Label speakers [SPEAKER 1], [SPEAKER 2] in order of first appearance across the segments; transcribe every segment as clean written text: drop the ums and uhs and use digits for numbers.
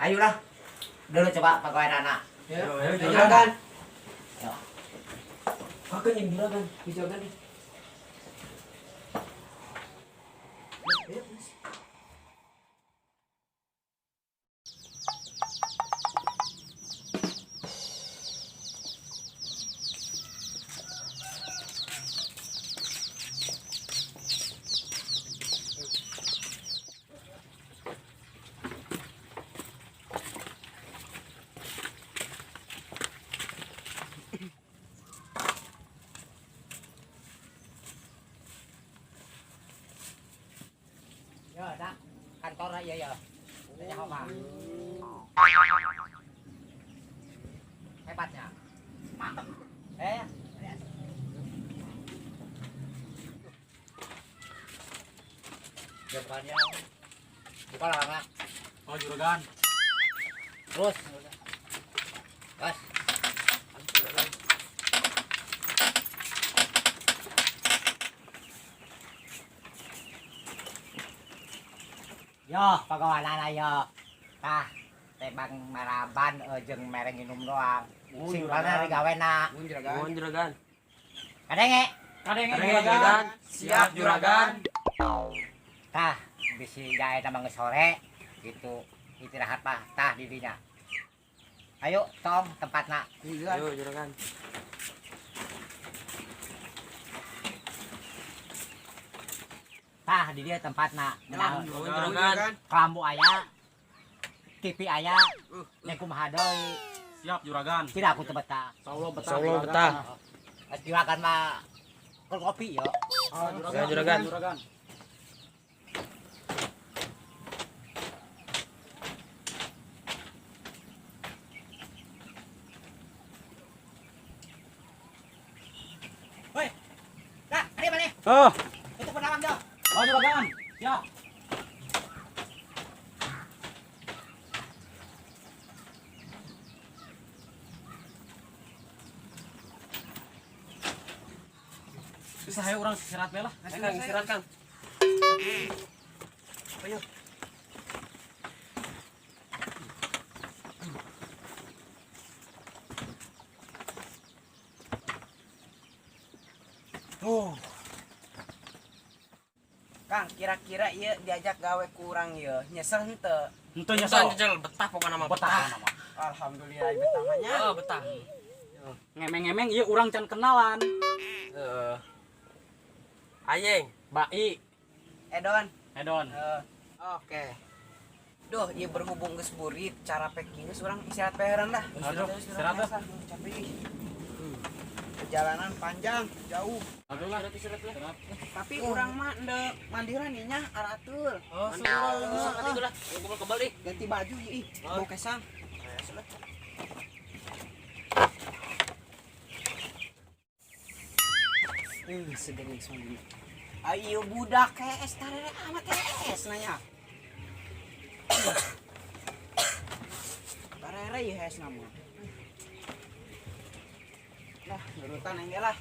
[SPEAKER 1] Ayolah. Dulu coba pegawai anak.
[SPEAKER 2] Ya,
[SPEAKER 3] Ayo,
[SPEAKER 2] juragan.
[SPEAKER 1] Yo.
[SPEAKER 2] Kakak yang juragan, juragan nih.
[SPEAKER 1] Yo, dak. Kantor aja ya. Tanya apa? Hebatnya. Mantap. Depannya. Buka lah,
[SPEAKER 3] Oh, juragan.
[SPEAKER 1] terus. Gas. Yo, pegawai anak yo. Tah, tebang maraban jeung mereng minum doang. Singkalna digawena.
[SPEAKER 2] Mohon juragan.
[SPEAKER 1] Kadenge.
[SPEAKER 3] Kadenge
[SPEAKER 2] Juragan. Siap juragan.
[SPEAKER 1] Tah, bisi gawe tambah sore gitu. Istirahat mah tah didinya. Ayo, tong tempatna.
[SPEAKER 2] Ayo juragan.
[SPEAKER 1] Tah di dia tempatna. Menang
[SPEAKER 2] Mohon juragan.
[SPEAKER 1] kelambu aya. TV aya. Nek kumaha deui.
[SPEAKER 3] Siap juragan.
[SPEAKER 1] Tidak aku teu betah.
[SPEAKER 3] Insyaallah betah.
[SPEAKER 2] Insyaallah betah.
[SPEAKER 1] Juragan mah keur kopi yo.
[SPEAKER 2] Ya, juragan.
[SPEAKER 3] Juragan.
[SPEAKER 1] Hoi. Nah, ini mana?
[SPEAKER 3] Oh,
[SPEAKER 1] Itu penawang yo.
[SPEAKER 3] oh juragan. Siap. Bisa ayo orang istirahat bae lah.
[SPEAKER 2] Kang, istirahat Kang. Ayo.
[SPEAKER 4] Kang, kira-kira ieu diajak gawe kurang ieu nyesel henteu?
[SPEAKER 3] Henteu
[SPEAKER 2] Nyesel
[SPEAKER 3] nyesel.
[SPEAKER 2] nyesel betah pokoknya mah
[SPEAKER 3] Betah
[SPEAKER 2] betah.
[SPEAKER 3] nama.
[SPEAKER 4] Alhamdulillah betah mah nya.
[SPEAKER 2] Oh, betah.
[SPEAKER 3] Ngemeng-ngemeng ieu urang can kenalan.
[SPEAKER 2] Heeh. Ayeng,
[SPEAKER 3] Bai,
[SPEAKER 4] Edon.
[SPEAKER 3] Edon.
[SPEAKER 4] Oke. Duh, ieu berhubung geus burit, cara packing geus urang istirahat peheran dah.
[SPEAKER 3] Aduh, istirahat dah.
[SPEAKER 4] Capek. Perjalanan panjang, jauh.
[SPEAKER 3] Aduh lah, istirahat lah.
[SPEAKER 4] Tapi urang mah endeu mandiran ieu nya aratur.
[SPEAKER 2] Oh, sok atuh lah. Kebal deh.
[SPEAKER 4] Ganti baju ieu ih, bau kesang. Segering sumbi. Ayo budak KS tarere amat KS nanya. Tarere ya KS nama. Lah, nurutan enggak lah.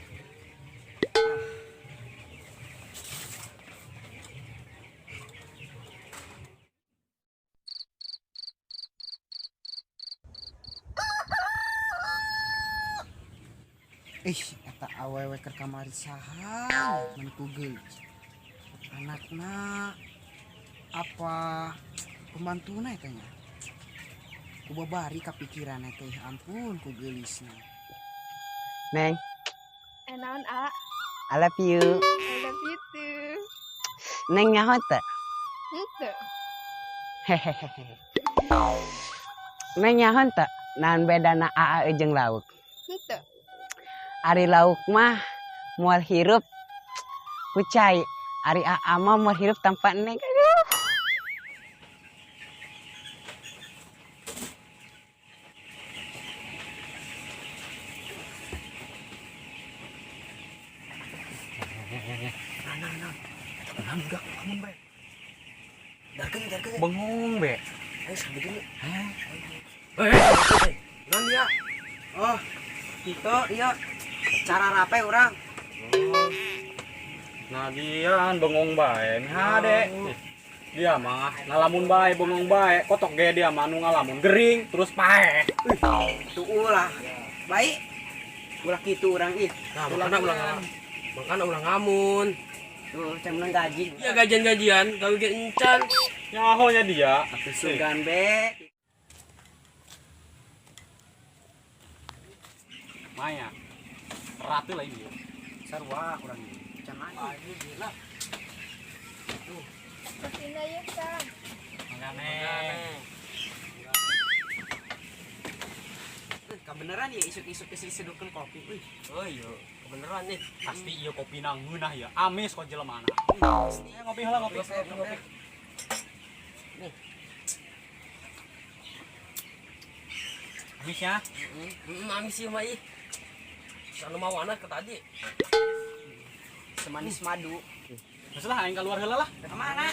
[SPEAKER 4] Eta awewe keur kamari saha mentu geus. Anakna apa pembantuna eta nya? Ku babari kapikiran teh ampun ku geulisna. Neng,
[SPEAKER 5] Naon A?
[SPEAKER 4] I love you.
[SPEAKER 5] I love you too.
[SPEAKER 4] Neng nyaho teh?
[SPEAKER 5] Henteu.
[SPEAKER 4] Hehehe. Neng nyaho teh? Naon bedana AA jeung lauk?
[SPEAKER 5] Henteu.
[SPEAKER 4] Ari lauk mah moal hirup ku cai. Ari AA mah moal hirup tanpa neng. Aduh.
[SPEAKER 2] Tenang budak, bangun be. Darkeun.
[SPEAKER 3] Bengong be.
[SPEAKER 2] Ayo sambil dulu.
[SPEAKER 4] Non dia. Oh, itu iya cara rape orang.
[SPEAKER 3] Nadian bengong bae. Hade. Dia mah ngalamun bae, bengong bae, kotok ge dia mah nu ngalamun gering terus paeh.
[SPEAKER 4] Tuh ulah. Baik. Ulah kitu urang ih.
[SPEAKER 2] Nah, makana ulang ngamun.
[SPEAKER 4] Tuh teh menang gaji.
[SPEAKER 2] Iya gajian-gajian, gawe ge encan.
[SPEAKER 3] Nyaho nya dia.
[SPEAKER 4] Sugan be.
[SPEAKER 3] Maya. Ratu lah ini.
[SPEAKER 1] Sarua urang ieu. Can aing.
[SPEAKER 5] Kesini ya Kang.
[SPEAKER 4] Kebeneran ya isuk-isuk sedukeun kopi.
[SPEAKER 2] Oh iya, kebeneran nih.
[SPEAKER 3] Pasti ieu kopi nang ngeunah ya. Amis kok jelema anak. Ngopi heula ngopi. Amis ya.
[SPEAKER 2] Amis sih mah ih. Sana mau anak ke tadi.
[SPEAKER 4] Semanis madu.
[SPEAKER 3] Geus lah aing keluar heula lah.
[SPEAKER 4] Ke mana?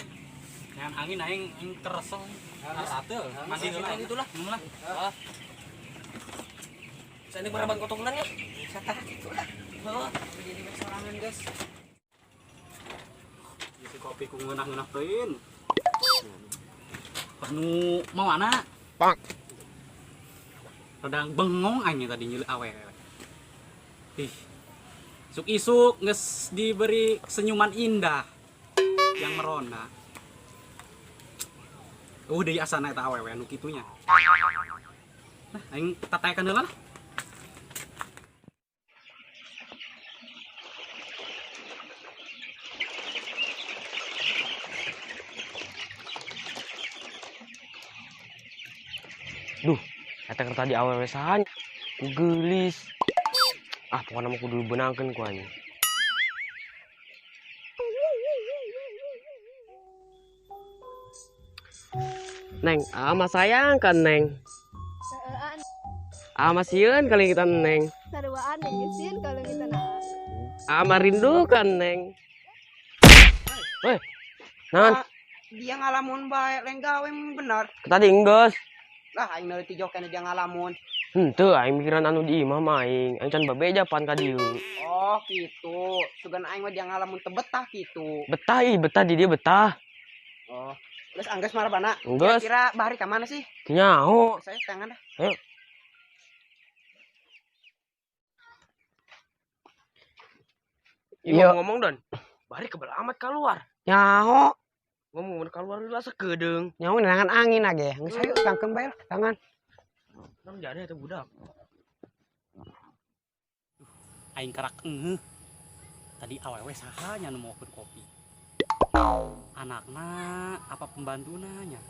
[SPEAKER 3] Ngan angin aing keresel. Ratu. Mandi heula
[SPEAKER 2] Gitu lah.
[SPEAKER 3] Lah.
[SPEAKER 2] Ah. Sana baraban kotokan ya.
[SPEAKER 4] Satah kitu lah.
[SPEAKER 2] Heeh.
[SPEAKER 4] Jadi sorangan guys.
[SPEAKER 3] Si kopi ku ngeunah-ngeunah teuin. Panu mau anak.
[SPEAKER 2] Pak.
[SPEAKER 3] Radang bengong aing tadi nyeuleuk awewe. Ih. Isuk-isuk geus diberi senyuman indah yang merona. Deui asana eta awewe anu kitunya. Nah, aing tataekan heula lah.
[SPEAKER 2] Duh, eta keur tadi awewe sahan. Ku geulis. Ah, pokoknya mau kudu benangkeun ku anjing. Neng, ama sayang kan Neng.
[SPEAKER 5] Seueuan
[SPEAKER 2] Ama sieun kali kita Neng.
[SPEAKER 5] saruaan yang isin kalau kita nak.
[SPEAKER 2] Ama rindu kan Neng. Weh, naon?
[SPEAKER 4] Dia ngalamun bae leng gawe bener.
[SPEAKER 2] Tadi enggeus.
[SPEAKER 4] Lah aing neuti jokan dia ngalamun.
[SPEAKER 2] Henteu aing mikiran anu di imah mah aing. Aing can babejapan ka dieu.
[SPEAKER 4] Oh gitu. Sugan aing mah dia ngalamun teu betah gitu.
[SPEAKER 2] Betah ih, betah di dia betah.
[SPEAKER 4] Oh. Terus angges marabana.
[SPEAKER 2] Enggeus.
[SPEAKER 4] Kira bahari ka mana sih?
[SPEAKER 2] Nyaho.
[SPEAKER 4] Saya tangan dah.
[SPEAKER 2] Ayo. Iya ngomong Don. Bari kebal amat keluar.
[SPEAKER 4] Nyaho.
[SPEAKER 2] Ngomong keluar heula sakedeung.
[SPEAKER 4] Nyaho nenangan angin age. Geus hayu tangkeun bae lah tangan.
[SPEAKER 2] Nang jadi eta budak.
[SPEAKER 3] Aing kerak engeuh. Tadi awewe saha nya nu mokeun kopi. Anakna apa pembantuna nya?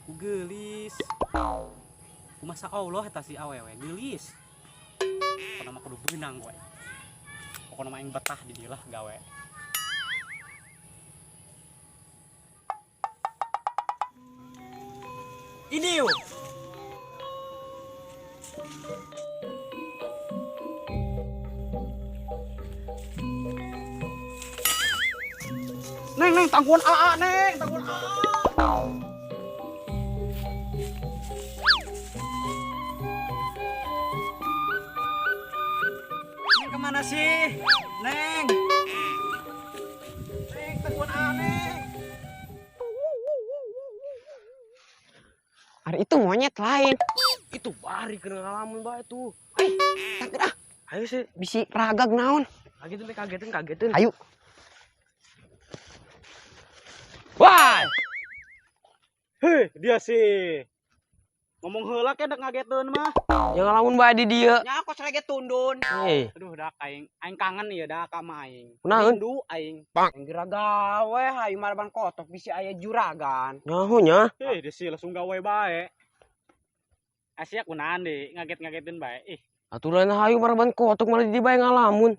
[SPEAKER 3] Ku geulis. Kumasa Allah eta si awewe geulis. Pokona mah kudu beunang we. Pokona mah aing betah di dieu lah gawe. Ini yo. Neng, tangguhan AA, Neng, tangguhan AA. Neng, kemana sih? Neng. Neng, tangguhan AA, Neng.
[SPEAKER 4] Hari itu monyet lain.
[SPEAKER 2] Itu bari kena ngalamun bae tuh.
[SPEAKER 4] Takut ah.
[SPEAKER 2] Ayo sih,
[SPEAKER 4] Bisi ragag naon.
[SPEAKER 2] kagetin.
[SPEAKER 4] Ayo.
[SPEAKER 2] Wah,
[SPEAKER 3] Heh, dia sih. Ngomong heula ke dek ngageteun mah.
[SPEAKER 2] yang ngalamun bae di dieu.
[SPEAKER 4] Nya kos lagi tundun.
[SPEAKER 2] Eh,
[SPEAKER 3] Aduh, dak aing kangen ieu dak ka mah aing.
[SPEAKER 2] Kunaon?
[SPEAKER 3] Rindu aing.
[SPEAKER 4] Yang kira gawe hayu maraban kotok bisi aya juragan.
[SPEAKER 2] nyaho nya.
[SPEAKER 3] Heh, dia sih langsung gawe bae. Asia kunaon deh, ngaget-ngagetin bae. Ih,
[SPEAKER 2] Aturan hayu maraban kotok malah di bae ngalamun.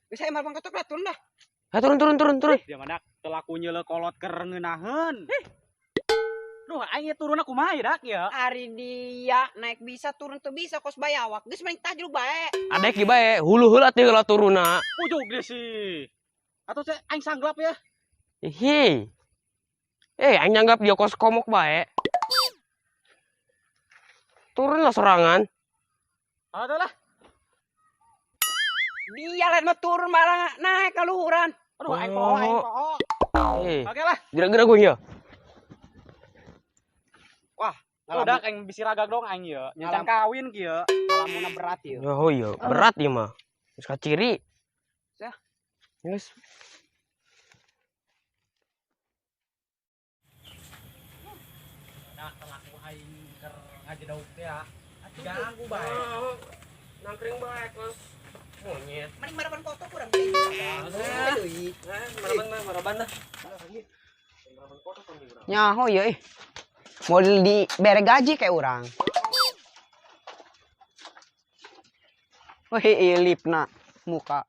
[SPEAKER 4] Bisa aya maraban kotok lah turun dah.
[SPEAKER 2] Ha turun.
[SPEAKER 3] dia mah dak telaku nyeuleuk kolot keur ngeunaheun. Duh, aing turun aku mah dak ya.
[SPEAKER 4] Ari dia naik bisa turun tuh bisa kos bayawak. Geus mending tajruk bae.
[SPEAKER 2] Adek di bae, hulu heula teh heula turuna.
[SPEAKER 3] Ujug dia sih. Atau saya aing sanglap ya.
[SPEAKER 2] Hei. Aing nyanggap dia kos komok bae. Turun lah sorangan.
[SPEAKER 3] Aduh lah.
[SPEAKER 4] Dia lain mah turun malah naik ke luhuran.
[SPEAKER 3] Aduh, aing poho. Oke lah.
[SPEAKER 2] gerak-gerak gue ya.
[SPEAKER 3] Udah kayak bisi ragak dong aing ya. Nyacan kawin kieu.
[SPEAKER 4] Alamuna berat ya.
[SPEAKER 2] Oh iya, berat ya mah. Terus kaciri.
[SPEAKER 4] Ya.
[SPEAKER 2] Yes.
[SPEAKER 3] Nah, telaku aing keur ngajedauk teh ya. Ganggu bae.
[SPEAKER 2] Nangkring baik mas. Monyet.
[SPEAKER 4] Mending marapan foto kurang
[SPEAKER 2] Maraban dah.
[SPEAKER 4] Nyaho ya mau di bere gaji kayak orang. Wih, ilip nak muka.